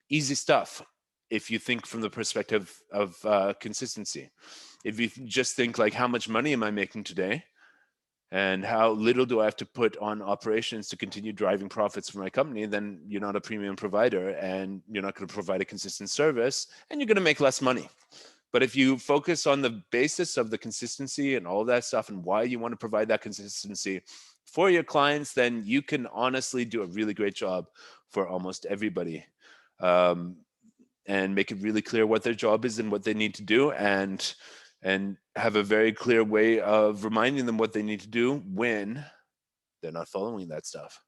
Speaker 1: Easy stuff if you think from the perspective of consistency. If you just think like, how much money am I making today, and how little do I have to put on operations to continue driving profits for my company, then you're not a premium provider, and you're not going to provide a consistent service, and you're going to make less money. But if you focus on the basis of the consistency and all that stuff and why you want to provide that consistency for your clients, then you can honestly do a really great job for almost everybody, and make it really clear what their job is and what they need to do, and have a very clear way of reminding them what they need to do when they're not following that stuff.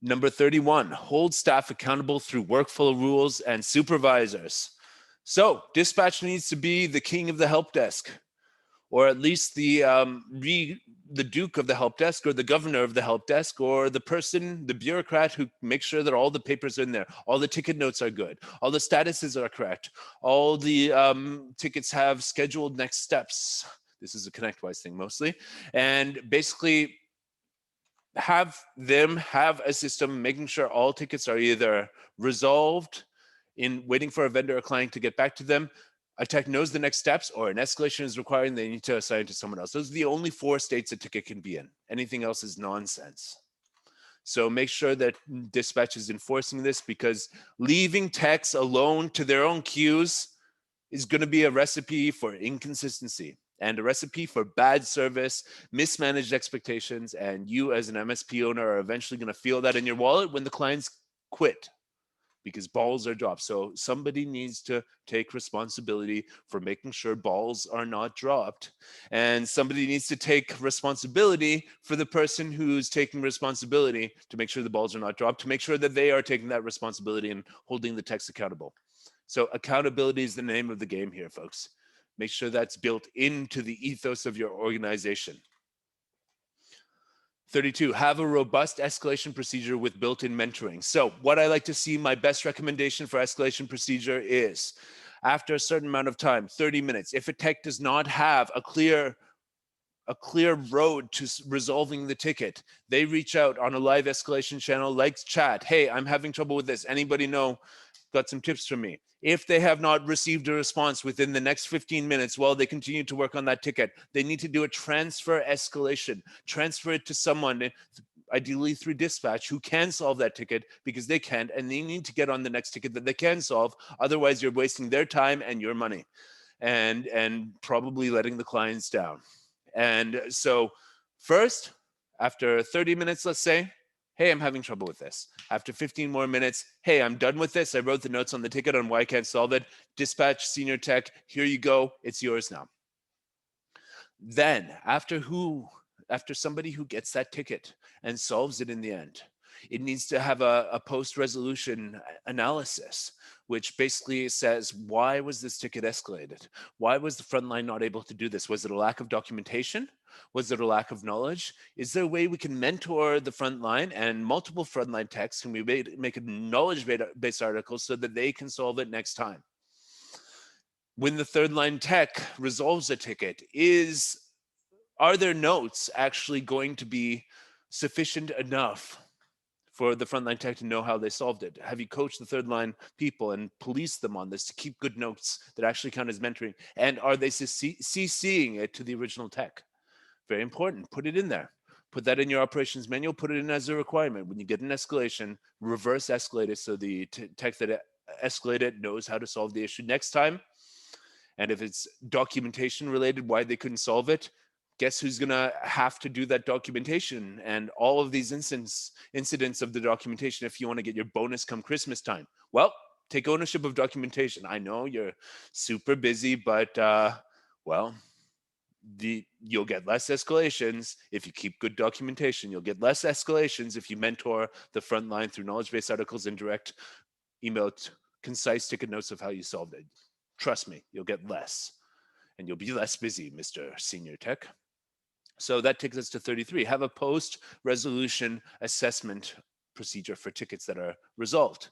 Speaker 1: Number 31, hold staff accountable through workflow rules and supervisors. So dispatch needs to be the king of the help desk, or at least the duke of the help desk, or the governor of the help desk, or the person, the bureaucrat who makes sure that all the papers are in there, all the ticket notes are good, all the statuses are correct, all the tickets have scheduled next steps. This is a ConnectWise thing mostly. And basically have them have a system making sure all tickets are either resolved in waiting for a vendor or client to get back to them, a tech knows the next steps, or an escalation is required and they need to assign it to someone else. Those are the only 4 states a ticket can be in. Anything else is nonsense. So make sure that dispatch is enforcing this, because leaving techs alone to their own queues is going to be a recipe for inconsistency and a recipe for bad service, mismanaged expectations, and you as an MSP owner are eventually going to feel that in your wallet when the clients quit, because balls are dropped. So somebody needs to take responsibility for making sure balls are not dropped. And somebody needs to take responsibility for the person who's taking responsibility to make sure the balls are not dropped, to make sure that they are taking that responsibility and holding the techs accountable. So accountability is the name of the game here, folks. Make sure that's built into the ethos of your organization. 32, have a robust escalation procedure with built-in mentoring. So what I like to see, my best recommendation for escalation procedure is, after a certain amount of time, 30 minutes, if a tech does not have a clear road to resolving the ticket, they reach out on a live escalation channel like chat. Hey, I'm having trouble with this. Anybody know? Got some tips for me. If they have not received a response within the next 15 minutes while they continue to work on that ticket, they need to do a transfer escalation. Transfer it to someone, ideally through dispatch, who can solve that ticket, because they can't, and they need to get on the next ticket that they can solve. Otherwise, you're wasting their time and your money, and probably letting the clients down. And so first, after 30 minutes, let's say, hey, I'm having trouble with this. After 15 more minutes, hey, I'm done with this. I wrote the notes on the ticket on why I can't solve it. Dispatch, senior tech, here you go. It's yours now. Then after somebody who gets that ticket and solves it in the end, it needs to have a post-resolution analysis, which basically says, why was this ticket escalated? Why was the front line not able to do this? Was it a lack of documentation? Was it a lack of knowledge? Is there a way we can mentor the front line, and multiple frontline techs can we make a knowledge-based article so that they can solve it next time? When the third line tech resolves a ticket, are their notes actually going to be sufficient enough for the frontline tech to know how they solved it? Have you coached the third line people and policed them on this to keep good notes that actually count as mentoring? And are they CCing it to the original tech? Very important. Put it in there. Put that in your operations manual. Put it in as a requirement. When you get an escalation, reverse escalate it so the tech that escalated knows how to solve the issue next time. And if it's documentation related, why they couldn't solve it, guess who's going to have to do that documentation and all of these incidents of the documentation if you want to get your bonus come Christmas time? Well, take ownership of documentation. I know you're super busy, but well, you'll get less escalations if you keep good documentation. You'll get less escalations if you mentor the front line through knowledge-based articles and direct email concise ticket notes of how you solved it. Trust me, you'll get less, and you'll be less busy, Mr. Senior Tech. So that takes us to 33. Have a post-resolution assessment procedure for tickets that are resolved.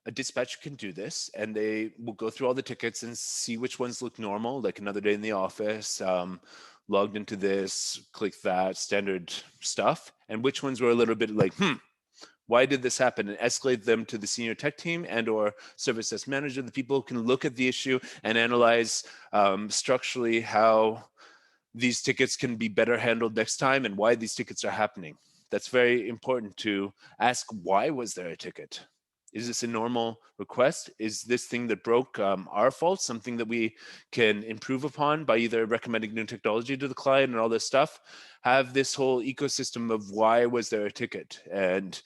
Speaker 1: A dispatcher can do this, and they will go through all the tickets and see which ones look normal, like another day in the office, logged into this, click that, standard stuff, and which ones were a little bit like, why did this happen? And escalate them to the senior tech team and or service desk manager, the people who can look at the issue and analyze structurally how these tickets can be better handled next time and why these tickets are happening. That's very important to ask, why was there a ticket? Is this a normal request? Is this thing that broke our fault, something that we can improve upon by either recommending new technology to the client and all this stuff? Have this whole ecosystem of why was there a ticket? And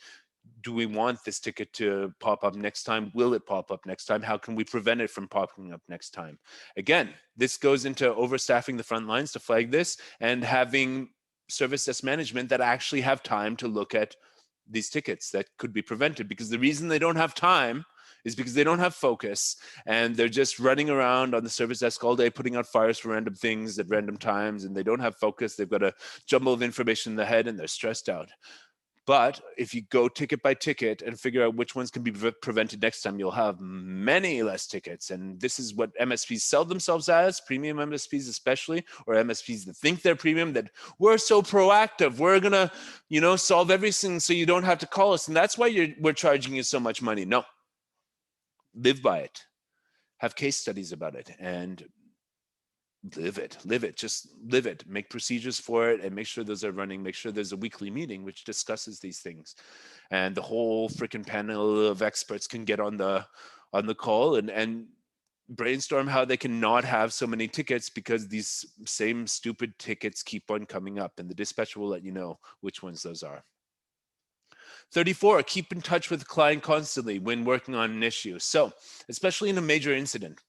Speaker 1: do we want this ticket to pop up next time? Will it pop up next time? How can we prevent it from popping up next time? Again, this goes into overstaffing the front lines to flag this and having service desk management that actually have time to look at these tickets that could be prevented, because the reason they don't have time is because they don't have focus and they're just running around on the service desk all day putting out fires for random things at random times, and they don't have focus. They've got a jumble of information in the head and they're stressed out. But if you go ticket by ticket and figure out which ones can be prevented next time, you'll have many less tickets. And this is what MSPs sell themselves as, premium MSPs especially, or MSPs that think they're premium, that we're so proactive. We're going to, solve everything so you don't have to call us. And that's why we're charging you so much money. No, live by it. Have case studies about it and live it, just live it, make procedures for it and make sure those are running, make sure there's a weekly meeting which discusses these things. And the whole freaking panel of experts can get on the call and brainstorm how they can not have so many tickets, because these same stupid tickets keep on coming up, and the dispatcher will let you know which ones those are. 34, keep in touch with the client constantly when working on an issue. So, especially in a major incident.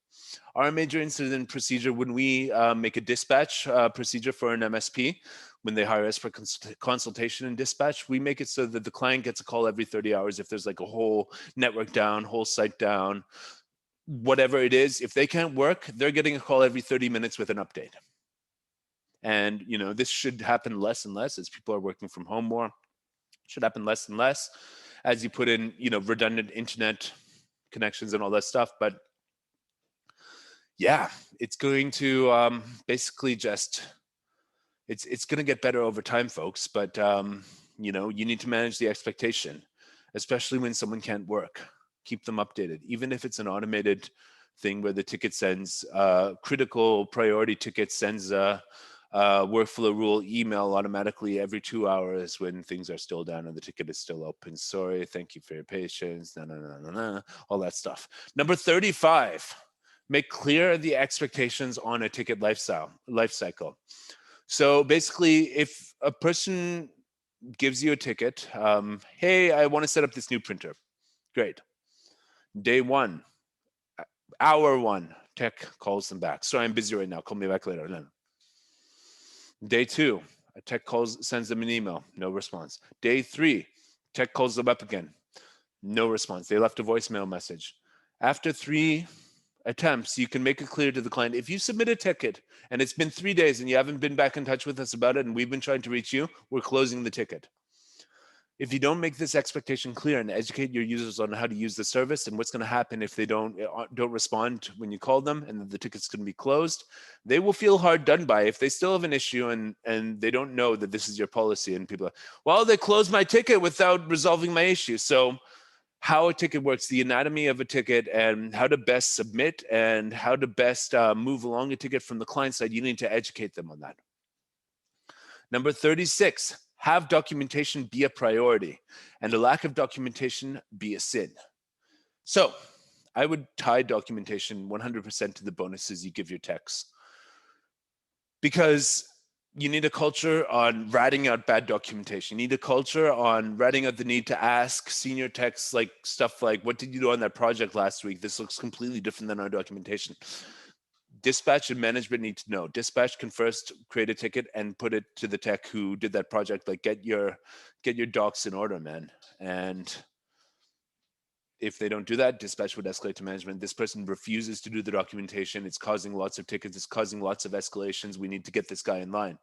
Speaker 1: Our major incident procedure, when we make a dispatch procedure for an MSP, when they hire us for consultation and dispatch, we make it so that the client gets a call every 30 hours if there's like a whole network down, whole site down, whatever it is. If they can't work, they're getting a call every 30 minutes with an update. And, this should happen less and less as people are working from home more. It should happen less and less as you put in, redundant internet connections and all that stuff. But yeah, it's going to basically just, it's going to get better over time, folks. But, you need to manage the expectation, especially when someone can't work. Keep them updated, even if it's an automated thing where the ticket sends critical priority ticket sends a workflow rule email automatically every 2 hours when things are still down and the ticket is still open. Sorry, thank you for your patience, all that stuff. Number 35. Make clear the expectations on a ticket life cycle. So basically, if a person gives you a ticket, hey, I want to set up this new printer. Great. Day one, hour one, tech calls them back. Sorry, I'm busy right now. Call me back later. No. Day two, a tech sends them an email. No response. Day three, tech calls them up again. No response. They left a voicemail message. After 3 attempts, you can make it clear to the client, if you submit a ticket and it's been 3 days and you haven't been back in touch with us about it and we've been trying to reach you, we're closing the ticket. If you don't make this expectation clear and educate your users on how to use the service and what's going to happen if they don't respond when you call them and the ticket's going to be closed, they will feel hard done by if they still have an issue and they don't know that this is your policy. And people are, well, they closed my ticket without resolving my issue. So how a ticket works, the anatomy of a ticket, and how to best submit and how to best move along a ticket from the client side, you need to educate them on that. Number 36, have documentation be a priority and a lack of documentation be a sin. So I would tie documentation 100% to the bonuses you give your techs, because you need a culture on writing out bad documentation. You need a culture on writing out the need to ask senior techs like stuff like, what did you do on that project last week? This looks completely different than our documentation. dispatch and management need to know. Dispatch can first create a ticket and put it to the tech who did that project. Like, get your docs in order, man. And if they don't do that, dispatch would escalate to management. This person refuses to do the documentation. It's causing lots of tickets. It's causing lots of escalations. We need to get this guy in line.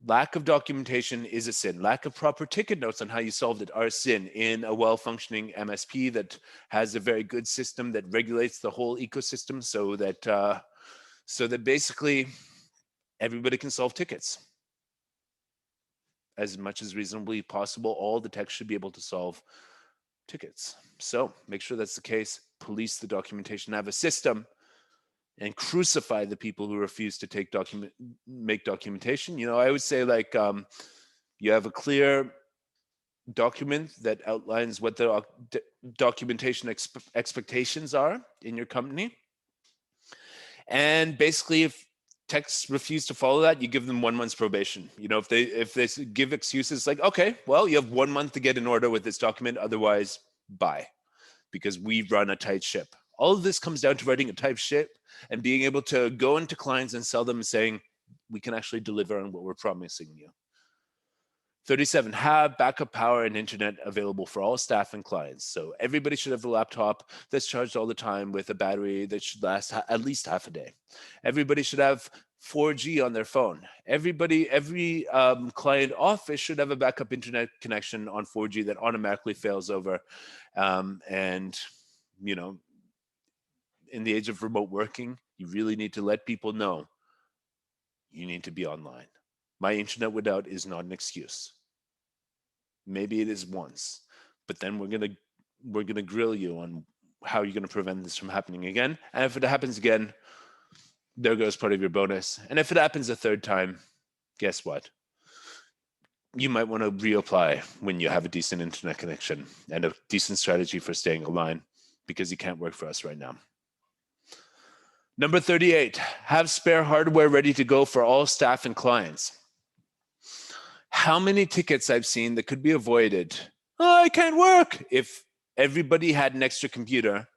Speaker 1: Lack of documentation is a sin. Lack of proper ticket notes on how you solved it are a sin in a well-functioning MSP that has a very good system that regulates the whole ecosystem, so that basically everybody can solve tickets as much as reasonably possible. All the tech should be able to solve tickets. So make sure that's the case. Police the documentation. Have a system, and crucify the people who refuse to make documentation. You know, I would say, like, you have a clear document that outlines what the documentation expectations are in your company. And basically, if techs refuse to follow that, you give them 1 month's probation. You know, if they give excuses like, okay, well, you have 1 month to get in order with this document, otherwise, bye, because we run a tight ship. All of this comes down to writing a tight ship and being able to go into clients and sell them and saying, we can actually deliver on what we're promising you. 37, have backup power and internet available for all staff and clients. So everybody should have a laptop that's charged all the time with a battery that should last at least half a day. Everybody should have 4G on their phone. Every client office should have a backup internet connection on 4G that automatically fails over. And, you know, in the age of remote working, you really need to let people know you need to be online. My internet without is not an excuse. Maybe it is once, but then we're gonna grill you on how you're gonna prevent this from happening again. And if it happens again, there goes part of your bonus. And if it happens a third time, guess what? You might want to reapply when you have a decent internet connection and a decent strategy for staying online, because you can't work for us right now. Number 38, have spare hardware ready to go for all staff and clients. How many tickets I've seen that could be avoided? Oh, I can't work. If everybody had an extra computer,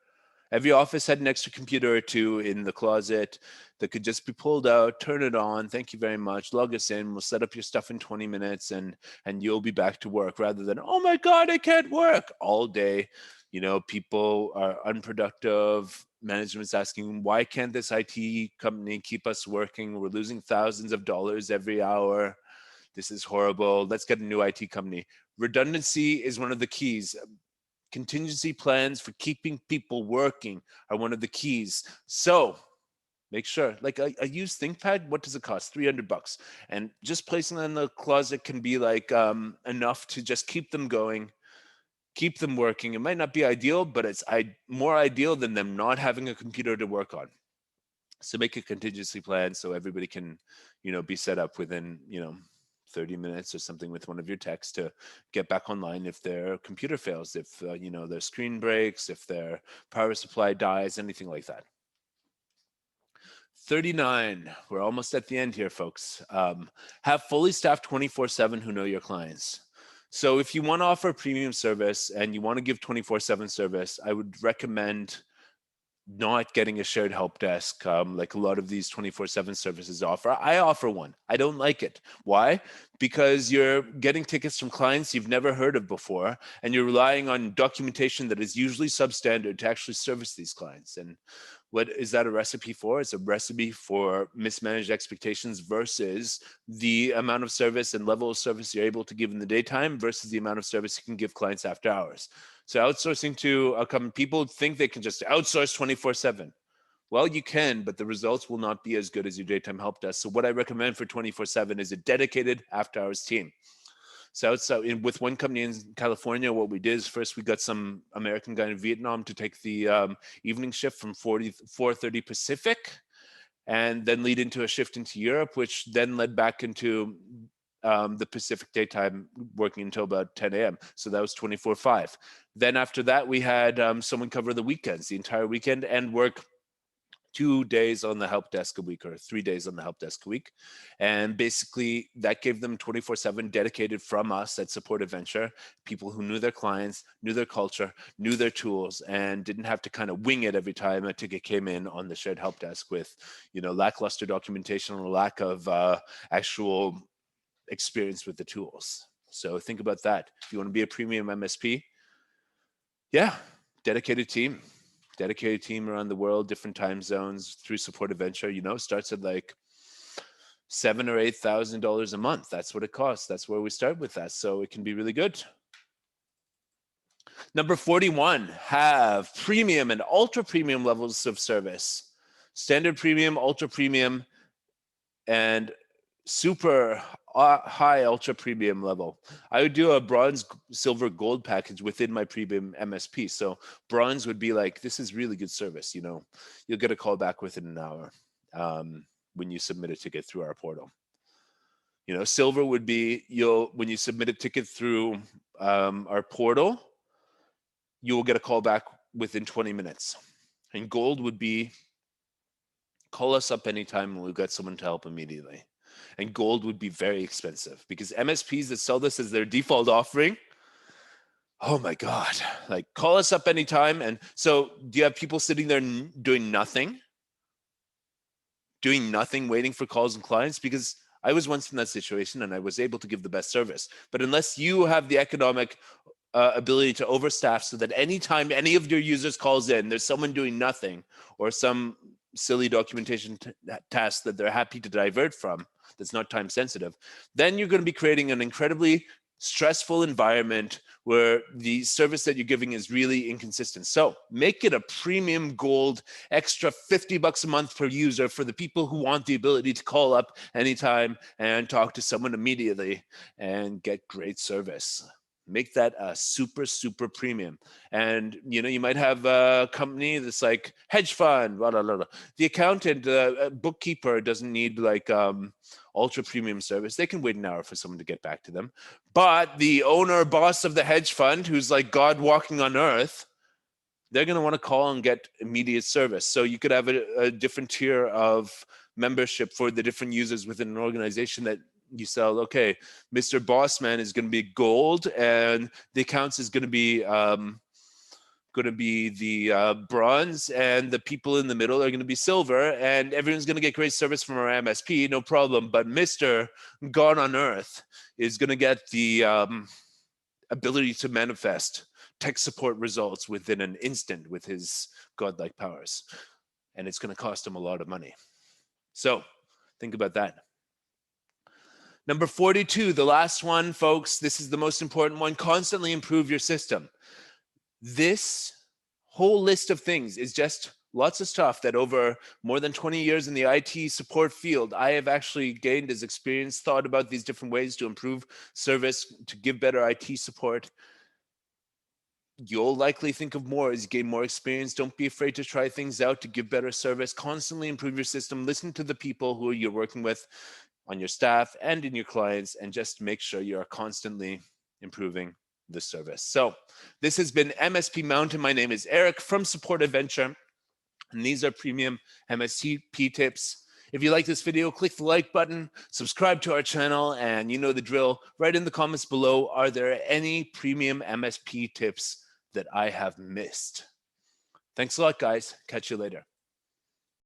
Speaker 1: every office had an extra computer or two in the closet that could just be pulled out, turn it on, thank you very much, log us in, we'll set up your stuff in 20 minutes and you'll be back to work, rather than, oh my God, I can't work all day. You know, people are unproductive. Management's asking, why can't this IT company keep us working? We're losing thousands of dollars every hour. This is horrible. Let's get a new IT company. Redundancy is one of the keys. Contingency plans for keeping people working are one of the keys. So make sure, like a used ThinkPad, what does it cost? $300. And just placing it in the closet can be like enough to just keep them going, keep them working. It might not be ideal, but it's more ideal than them not having a computer to work on. So make a contingency plan so everybody can, you know, be set up within, 30 minutes or something with one of your techs to get back online if their computer fails, if, their screen breaks, if their power supply dies, anything like that. 39, we're almost at the end here, folks. Have fully staffed 24/7 who know your clients. So if you want to offer a premium service and you want to give 24/7 service, I would recommend not getting a shared help desk like a lot of these 24/7 services offer. I offer one. I don't like it. Why? Because you're getting tickets from clients you've never heard of before, and you're relying on documentation that is usually substandard to actually service these clients. And what is that a recipe for? It's a recipe for mismanaged expectations versus the amount of service and level of service you're able to give in the daytime versus the amount of service you can give clients after hours. So outsourcing to a company, people think they can just outsource 24/7. Well, you can, but the results will not be as good as your daytime help desk. So what I recommend for 24/7 is a dedicated after hours team. So with one company in California, what we did is first we got some American guy in Vietnam to take the evening shift from 4:30 Pacific, and then lead into a shift into Europe, which then led back into the Pacific daytime, working until about 10 a.m. So that was 24/5. Then after that, we had someone cover the weekends, the entire weekend, and work 2 days on the help desk a week or 3 days on the help desk a week. And basically that gave them 24/7 dedicated from us at Support Adventure, people who knew their clients, knew their culture, knew their tools, and didn't have to kind of wing it every time a ticket came in on the shared help desk with, lackluster documentation or lack of actual experience with the tools. So think about that. If you want to be a premium MSP, yeah, dedicated team around the world, different time zones through Support Adventure, starts at like $7,000 or $8,000 a month. That's what it costs. That's where we start with that. So it can be really good. Number 41, have premium and ultra premium levels of service. Standard premium, ultra premium, and super high ultra premium level. I would do a bronze, silver, gold package within my premium MSP. So bronze would be like, this is really good service. You'll get a call back within an hour when you submit a ticket through our portal. Silver would be when you submit a ticket through our portal, you will get a call back within 20 minutes. And gold would be, call us up anytime and we've got someone to help immediately. And gold would be very expensive because MSPs that sell this as their default offering, oh my God, like call us up anytime. And so do you have people sitting there doing nothing, waiting for calls and clients? Because I was once in that situation and I was able to give the best service. But unless you have the economic ability to overstaff so that anytime any of your users calls in, there's someone doing nothing or some silly documentation task that they're happy to divert from, that's not time sensitive, then you're going to be creating an incredibly stressful environment where the service that you're giving is really inconsistent. So make it a premium gold, extra $50 a month per user for the people who want the ability to call up anytime and talk to someone immediately and get great service. Make that a super, super premium. And, you might have a company that's like hedge fund, blah, blah, blah. The accountant, bookkeeper doesn't need like ultra premium service. They can wait an hour for someone to get back to them. But the owner, boss of the hedge fund, who's like God walking on earth, they're going to want to call and get immediate service. So you could have a different tier of membership for the different users within an organization that you sell. Okay, Mr. Bossman is going to be gold, and the accounts is going to be the bronze, and the people in the middle are going to be silver, and everyone's going to get great service from our MSP, no problem. But Mr. God on Earth is going to get the ability to manifest tech support results within an instant with his godlike powers, and it's going to cost him a lot of money. So think about that. Number 42, the last one, folks, this is the most important one. Constantly improve your system. This whole list of things is just lots of stuff that over more than 20 years in the IT support field, I have actually gained as experience, thought about these different ways to improve service, to give better IT support. You'll likely think of more as you gain more experience. Don't be afraid to try things out to give better service. Constantly improve your system. Listen to the people who you're working with on your staff and in your clients, and just make sure you're constantly improving the service. So this has been MSP Mountain. My name is Eric from Support Adventure, and these are premium MSP tips. If you like this video, click the like button, subscribe to our channel, and you know the drill. Write in the comments below, are there any premium MSP tips that I have missed? Thanks a lot, guys. Catch you later.